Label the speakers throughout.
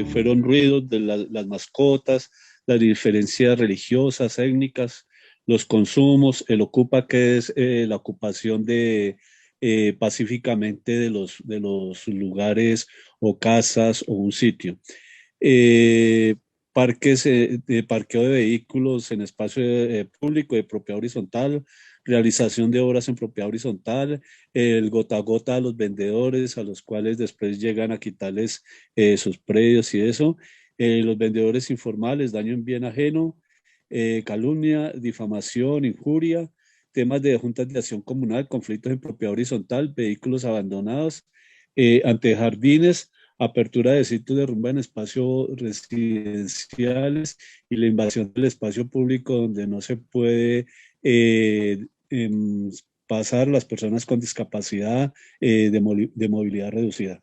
Speaker 1: fueron ruidos de las mascotas, las diferencias religiosas, étnicas, los consumos, el ocupa, que es la ocupación de pacíficamente de los lugares o casas o un sitio. Eh, Parques de parqueo de vehículos en espacio público de propiedad horizontal, realización de obras en propiedad horizontal, el gota a gota a los vendedores, a los cuales después llegan a quitarles sus predios y eso, los vendedores informales, daño en bien ajeno, calumnia, difamación, injuria, temas de juntas de acción comunal, conflictos en propiedad horizontal, vehículos abandonados, ante jardines, apertura de sitios de rumba en espacios residenciales y la invasión del espacio público donde no se puede pasar las personas con discapacidad de movilidad reducida.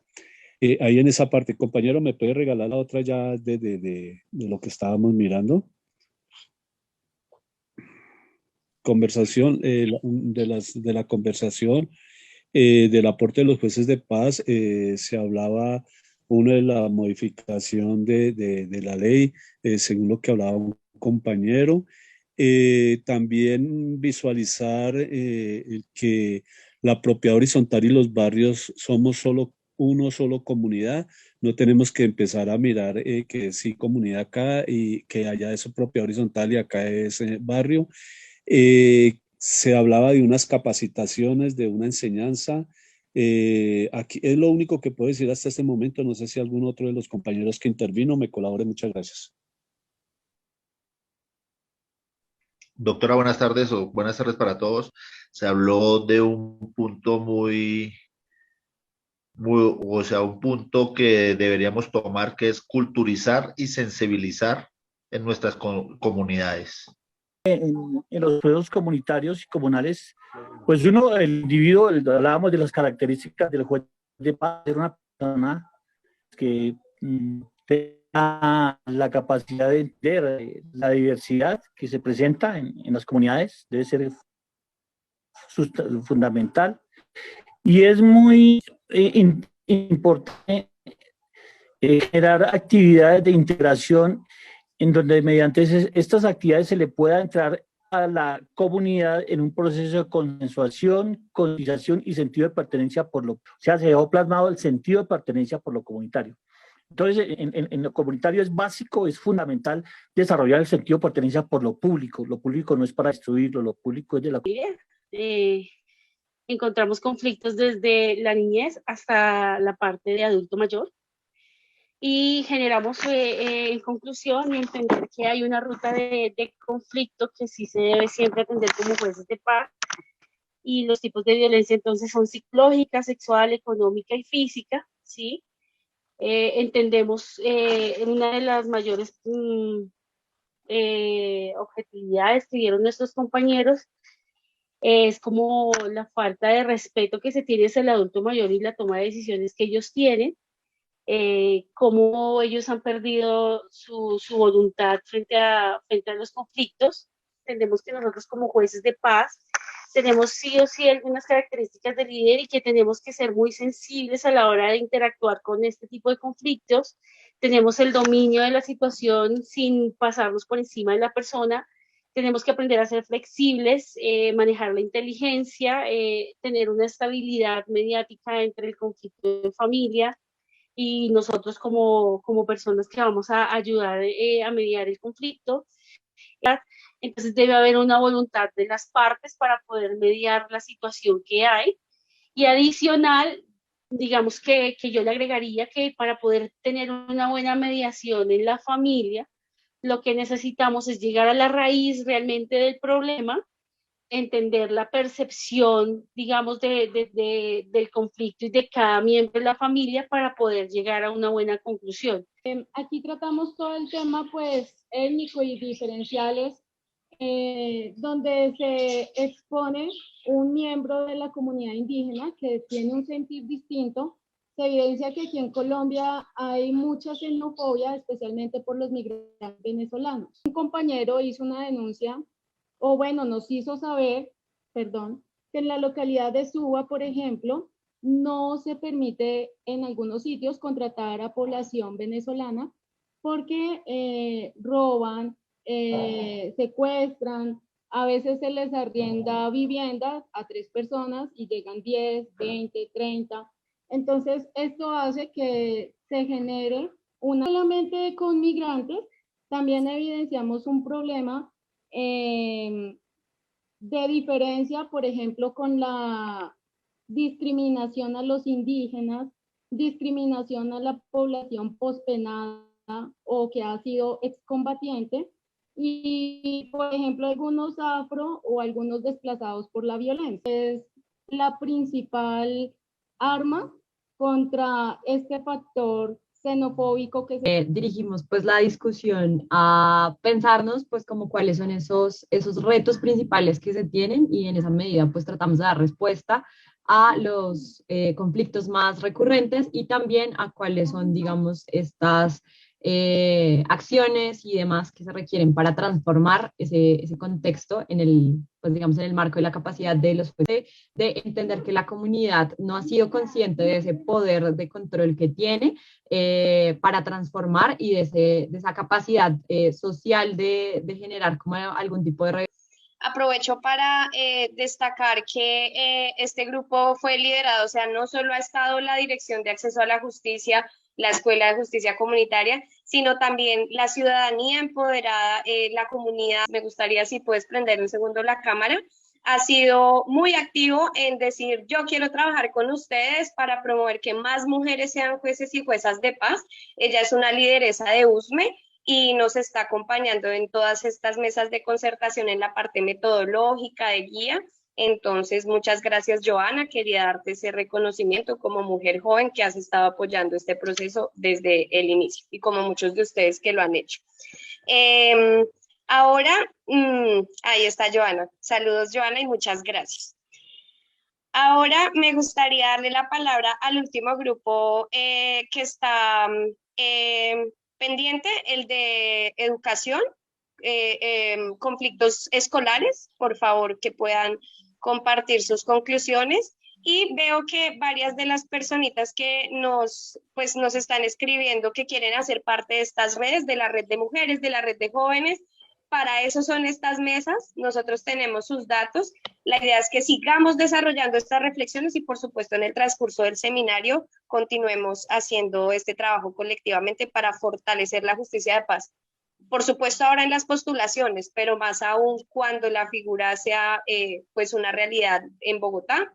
Speaker 1: Ahí en esa parte, compañero, ¿me puede regalar la otra ya de lo que estábamos mirando? Conversación, de la conversación, del aporte de los jueces de paz, se hablaba una de la modificación de la ley, según lo que hablaba un compañero. También visualizar que la propiedad horizontal y los barrios somos solo uno, solo comunidad. No tenemos que empezar a mirar que sí comunidad acá y que allá es propiedad horizontal y acá es barrio. Se hablaba de unas capacitaciones, de una enseñanza. Aquí es lo único que puedo decir hasta este momento. No sé si algún otro de los compañeros que intervino me colabore. Muchas gracias.
Speaker 2: Doctora, buenas tardes o buenas tardes para todos. Se habló de un punto o sea, un punto que deberíamos tomar, que es culturizar y sensibilizar en nuestras comunidades.
Speaker 3: En los juegos comunitarios y comunales, pues uno, el individuo, hablábamos de las características del juez de paz, ser una persona que tenga la capacidad de entender la diversidad que se presenta en las comunidades, debe ser fundamental. Y es muy importante generar actividades de integración en donde mediante estas actividades se le pueda entrar a la comunidad en un proceso de consensuación, concientización y sentido de pertenencia o sea, se dejó plasmado el sentido de pertenencia por lo comunitario. Entonces, en lo comunitario es básico, es fundamental desarrollar el sentido de pertenencia por lo público. Lo público no es para destruirlo, lo público es de la comunidad.
Speaker 4: Encontramos conflictos desde la niñez hasta la parte de adulto mayor. Y generamos en conclusión entender que hay una ruta de conflicto que sí se debe siempre atender como jueces de paz, y los tipos de violencia entonces son psicológica, sexual, económica y física, ¿sí? Entendemos una de las mayores objetividades que dieron nuestros compañeros es como la falta de respeto que se tiene hacia el adulto mayor y la toma de decisiones que ellos tienen. Cómo ellos han perdido su voluntad frente a los conflictos. Entendemos que nosotros como jueces de paz tenemos sí o sí algunas características de líder y que tenemos que ser muy sensibles a la hora de interactuar con este tipo de conflictos. Tenemos el dominio de la situación sin pasarnos por encima de la persona. Tenemos que aprender a ser flexibles, manejar la inteligencia, tener una estabilidad mediática entre el conflicto de familia y nosotros como personas que vamos a ayudar a mediar el conflicto. Entonces debe haber una voluntad de las partes para poder mediar la situación que hay. Y adicional, digamos que yo le agregaría que para poder tener una buena mediación en la familia, lo que necesitamos es llegar a la raíz realmente del problema, entender la percepción, digamos, del conflicto y de cada miembro de la familia para poder llegar a una buena conclusión.
Speaker 5: Aquí tratamos todo el tema, pues, étnico y diferenciales, donde se expone un miembro de la comunidad indígena que tiene un sentir distinto. Se evidencia que aquí en Colombia hay mucha xenofobia, especialmente por los migrantes venezolanos. Un compañero hizo una denuncia, o bueno, nos hizo saber, perdón, que en la localidad de Suba, por ejemplo, no se permite en algunos sitios contratar a población venezolana porque roban, secuestran, a veces se les arrienda viviendas a 3 personas y llegan 10, 20, 30. Entonces, esto hace que se genere una solamente con migrantes. También evidenciamos un problema de diferencia, por ejemplo, con la discriminación a los indígenas, discriminación a la población pospenada o que ha sido excombatiente, y, por ejemplo, algunos afro o algunos desplazados por la violencia. Es la principal arma contra este factor xenofóbico que se...
Speaker 6: dirigimos pues la discusión a pensarnos pues como cuáles son esos retos principales que se tienen y en esa medida pues tratamos de dar respuesta a los conflictos más recurrentes y también a cuáles son, digamos, estas acciones y demás que se requieren para transformar ese contexto en el, pues digamos, en el marco de la capacidad de los jueces de entender que la comunidad no ha sido consciente de ese poder de control que tiene para transformar y de esa capacidad social de generar como algún tipo de...
Speaker 7: Aprovecho para destacar que este grupo fue liderado, o sea, no solo ha estado la Dirección de Acceso a la Justicia, la Escuela de Justicia Comunitaria, sino también la ciudadanía empoderada, la comunidad. Me gustaría si puedes prender un segundo la cámara. Ha sido muy activo en decir, yo quiero trabajar con ustedes para promover que más mujeres sean jueces y juezas de paz. Ella es una lideresa de USME y nos está acompañando en todas estas mesas de concertación en la parte metodológica, de guía. Entonces, muchas gracias, Joana. Quería darte ese reconocimiento como mujer joven que has estado apoyando este proceso desde el inicio y como muchos de ustedes que lo han hecho. Ahora, ahí está Joana. Saludos, Joana, y muchas gracias. Ahora me gustaría darle la palabra al último grupo que está pendiente, el de educación, conflictos escolares. Por favor, que puedan compartir sus conclusiones. Y veo que varias de las personitas que nos están escribiendo que quieren hacer parte de estas redes, de la red de mujeres, de la red de jóvenes. Para eso son estas mesas, nosotros tenemos sus datos. La idea es que sigamos desarrollando estas reflexiones y, por supuesto, en el transcurso del seminario continuemos haciendo este trabajo colectivamente para fortalecer la justicia de paz. Por supuesto, ahora en las postulaciones, pero más aún cuando la figura sea pues una realidad en Bogotá,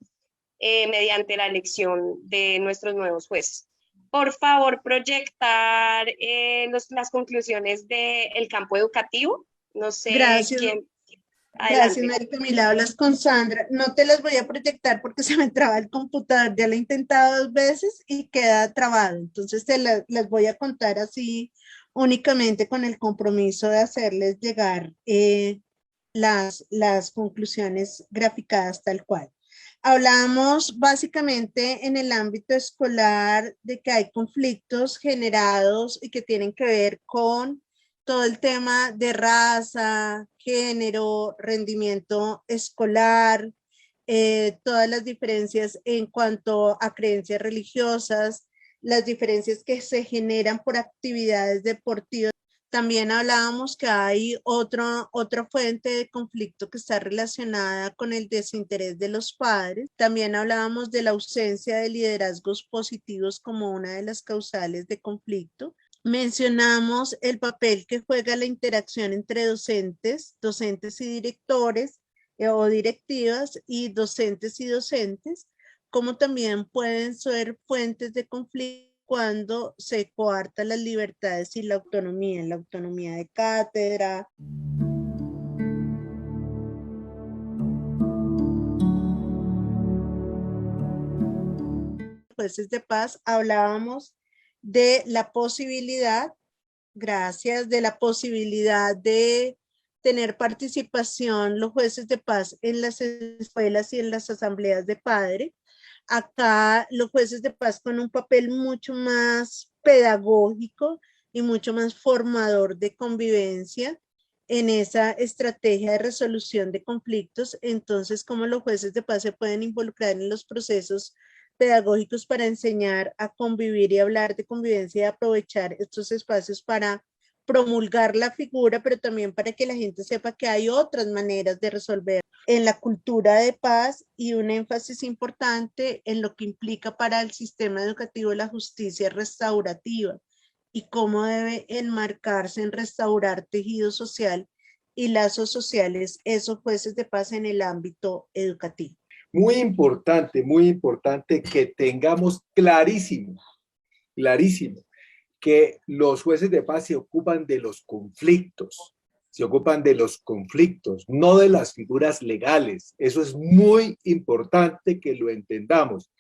Speaker 7: mediante la elección de nuestros nuevos jueces. Por favor, proyectar las conclusiones del campo educativo. No sé.
Speaker 8: Gracias.
Speaker 7: quién.
Speaker 8: Gracias, María Camila. Hablas con Sandra. No te las voy a proyectar porque se me traba el computador. Ya lo he intentado 2 veces y queda trabado. Entonces las voy a contar así únicamente con el compromiso de hacerles llegar las conclusiones graficadas tal cual. Hablamos básicamente en el ámbito escolar de que hay conflictos generados y que tienen que ver con todo el tema de raza, género, rendimiento escolar, todas las diferencias en cuanto a creencias religiosas, las diferencias que se generan por actividades deportivas. También hablábamos que hay otra fuente de conflicto que está relacionada con el desinterés de los padres. También hablábamos de la ausencia de liderazgos positivos como una de las causales de conflicto. Mencionamos el papel que juega la interacción entre docentes y directores o directivas y docentes, como también pueden ser fuentes de conflicto cuando se coartan las libertades y la autonomía de cátedra. Jueces de paz, hablábamos de la posibilidad, de la posibilidad de tener participación los jueces de paz en las escuelas y en las asambleas de padres. Acá los jueces de paz con un papel mucho más pedagógico y mucho más formador de convivencia en esa estrategia de resolución de conflictos. Entonces, cómo los jueces de paz se pueden involucrar en los procesos pedagógicos para enseñar a convivir y hablar de convivencia y aprovechar estos espacios para promulgar la figura, pero también para que la gente sepa que hay otras maneras de resolver en la cultura de paz, y un énfasis importante en lo que implica para el sistema educativo la justicia restaurativa y cómo debe enmarcarse en restaurar tejido social y lazos sociales esos jueces de paz en el ámbito educativo.
Speaker 9: Muy importante que tengamos clarísimo, que los jueces de paz se ocupan de los conflictos, no de las figuras legales. Eso es muy importante que lo entendamos.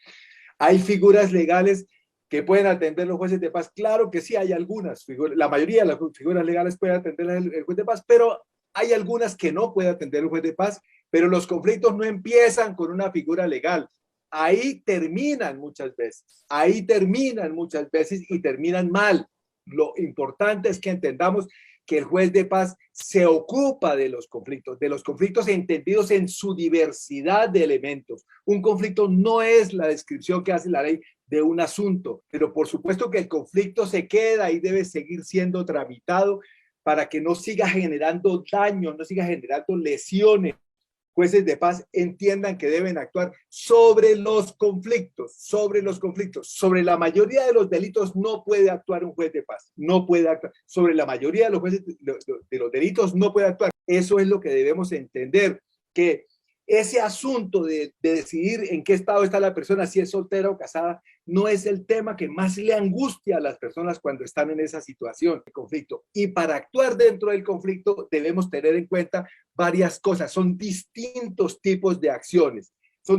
Speaker 9: ¿Hay figuras legales que pueden atender los jueces de paz? Claro que sí, hay algunas figuras, la mayoría de las figuras legales pueden atender el juez de paz, pero hay algunas que no puede atender el juez de paz. Pero los conflictos no empiezan con una figura legal. Ahí terminan muchas veces y terminan mal. Lo importante es que entendamos que el juez de paz se ocupa de los conflictos entendidos en su diversidad de elementos. Un conflicto no es la descripción que hace la ley de un asunto, pero por supuesto que el conflicto se queda y debe seguir siendo tramitado para que no siga generando daño, no siga generando lesiones. Jueces de paz entiendan que deben actuar sobre los conflictos. Sobre la mayoría de los delitos no puede actuar un juez de paz, sobre la mayoría de los jueces de los delitos no puede actuar. Eso es lo que debemos entender, que ese asunto de decidir en qué estado está la persona, si es soltera o casada, no es el tema que más le angustia a las personas cuando están en esa situación de conflicto. Y para actuar dentro del conflicto debemos tener en cuenta varias cosas. Son distintos tipos de acciones. Se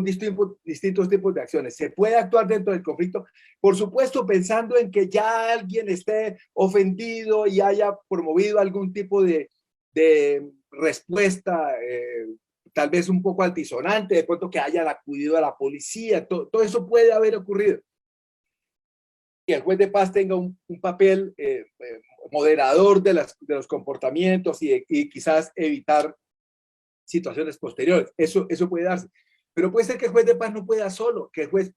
Speaker 9: puede actuar dentro del conflicto, por supuesto, pensando en que ya alguien esté ofendido y haya promovido algún tipo de respuesta, tal vez un poco altisonante, de pronto que hayan acudido a la policía, todo eso puede haber ocurrido. Que el juez de paz tenga un papel moderador de los comportamientos y quizás evitar situaciones posteriores. Eso puede darse. Pero puede ser que el juez de paz no pueda solo, que el juez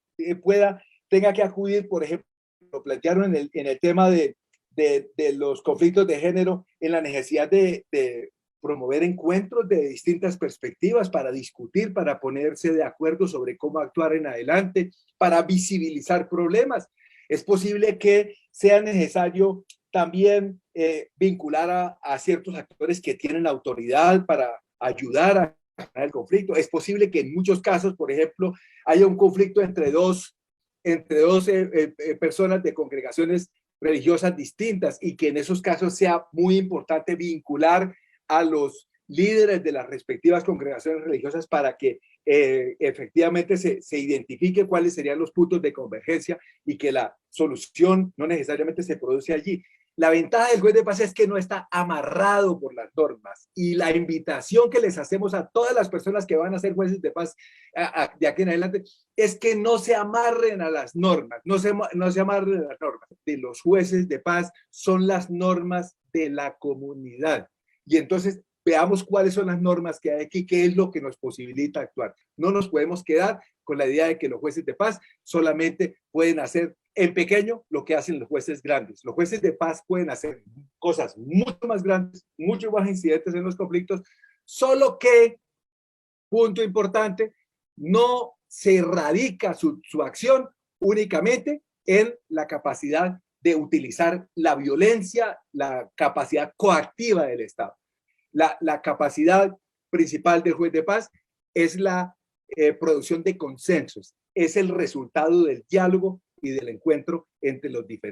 Speaker 9: tenga que acudir, por ejemplo, lo plantearon en el tema de los conflictos de género, en la necesidad de promover encuentros de distintas perspectivas para discutir, para ponerse de acuerdo sobre cómo actuar en adelante, para visibilizar problemas. Es posible que sea necesario también vincular a ciertos actores que tienen autoridad para ayudar a ganar el conflicto. Es posible que en muchos casos, por ejemplo, haya un conflicto entre dos personas de congregaciones religiosas distintas y que en esos casos sea muy importante vincular a los líderes de las respectivas congregaciones religiosas para que efectivamente se identifique cuáles serían los puntos de convergencia y que la solución no necesariamente se produce allí. La ventaja del juez de paz es que no está amarrado por las normas, y la invitación que les hacemos a todas las personas que van a ser jueces de paz de aquí en adelante es que no se amarren a las normas, no se amarren a las normas de los jueces de paz, son las normas de la comunidad. Y entonces veamos cuáles son las normas que hay aquí, qué es lo que nos posibilita actuar. No nos podemos quedar con la idea de que los jueces de paz solamente pueden hacer en pequeño lo que hacen los jueces grandes. Los jueces de paz pueden hacer cosas mucho más grandes, mucho más incidentes en los conflictos, solo que, punto importante, no se radica su acción únicamente en la capacidad de utilizar la violencia, la capacidad coactiva del Estado. La capacidad principal del juez de paz es la producción de consensos, es el resultado del diálogo y del encuentro entre los diferentes